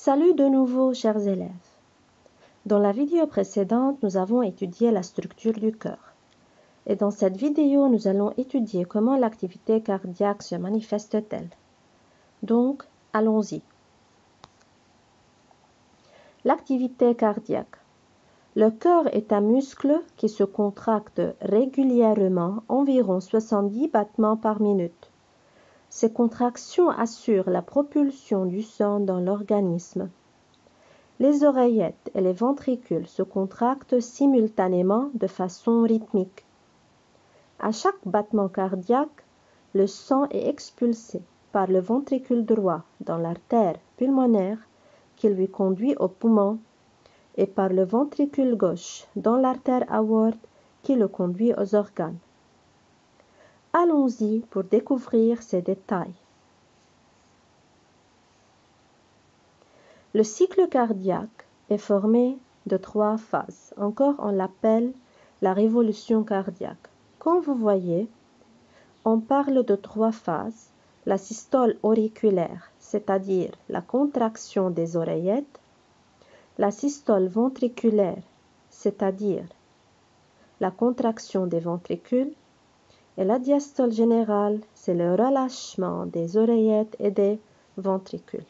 Salut de nouveau, chers élèves. Dans la vidéo précédente, nous avons étudié la structure du cœur. Et dans cette vidéo, nous allons étudier comment l'activité cardiaque se manifeste-t-elle. Donc, allons-y. L'activité cardiaque. Le cœur est un muscle qui se contracte régulièrement, environ 70 battements par minute. Ces contractions assurent la propulsion du sang dans l'organisme. Les oreillettes et les ventricules se contractent simultanément de façon rythmique. À chaque battement cardiaque, le sang est expulsé par le ventricule droit dans l'artère pulmonaire qui lui conduit aux poumons et par le ventricule gauche dans l'artère aorte qui le conduit aux organes. Allons-y pour découvrir ces détails. Le cycle cardiaque est formé de 3 phases. Encore, on l'appelle la révolution cardiaque. Comme vous voyez, on parle de 3 phases. La systole auriculaire, c'est-à-dire la contraction des oreillettes. La systole ventriculaire, c'est-à-dire la contraction des ventricules. Et la diastole générale, c'est le relâchement des oreillettes et des ventricules.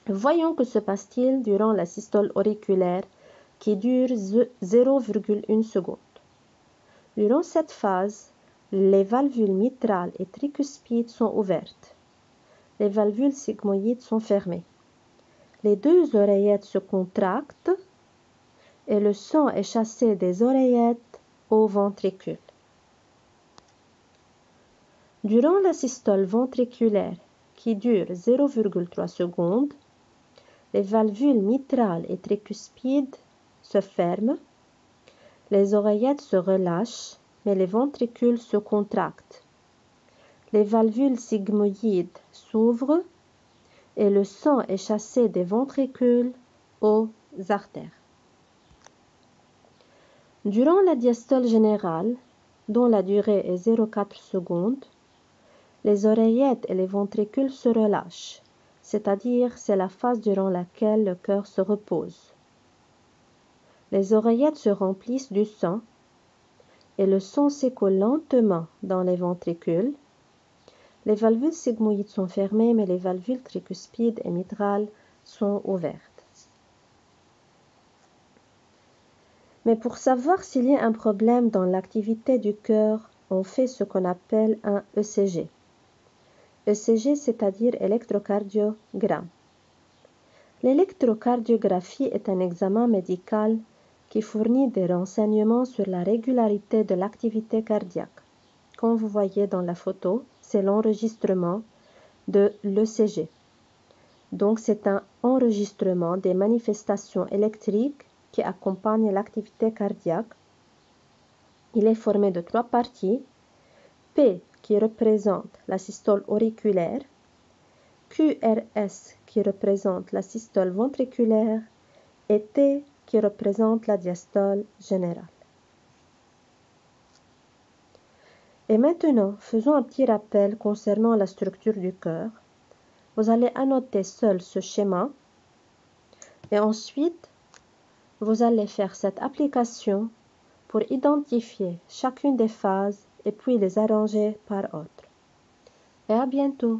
Voyons que se passe-t-il durant la systole auriculaire qui dure 0,1 seconde. Durant cette phase, les valvules mitrales et tricuspides sont ouvertes. Les valvules sigmoïdes sont fermées. Les 2 oreillettes se contractent et le sang est chassé des oreillettes au ventricule. Durant la systole ventriculaire qui dure 0,3 secondes, les valvules mitrales et tricuspides se ferment, les oreillettes se relâchent, mais les ventricules se contractent. Les valvules sigmoïdes s'ouvrent et le sang est chassé des ventricules aux artères. Durant la diastole générale, dont la durée est 0,4 secondes, les oreillettes et les ventricules se relâchent, c'est-à-dire c'est la phase durant laquelle le cœur se repose. Les oreillettes se remplissent du sang et le sang s'écoule lentement dans les ventricules. Les valvules sigmoïdes sont fermées, mais les valvules tricuspides et mitrales sont ouvertes. Mais pour savoir s'il y a un problème dans l'activité du cœur, on fait ce qu'on appelle un ECG. ECG, c'est-à-dire électrocardiogramme. L'électrocardiographie est un examen médical qui fournit des renseignements sur la régularité de l'activité cardiaque. Comme vous voyez dans la photo, c'est l'enregistrement de l'ECG. Donc, c'est un enregistrement des manifestations électriques qui accompagnent l'activité cardiaque. Il est formé de 3 parties. P qui représente la systole auriculaire, QRS qui représente la systole ventriculaire et T qui représente la diastole générale. Et maintenant, faisons un petit rappel concernant la structure du cœur. Vous allez annoter seul ce schéma et ensuite, vous allez faire cette application pour identifier chacune des phases et puis les arranger par ordre. Et à bientôt!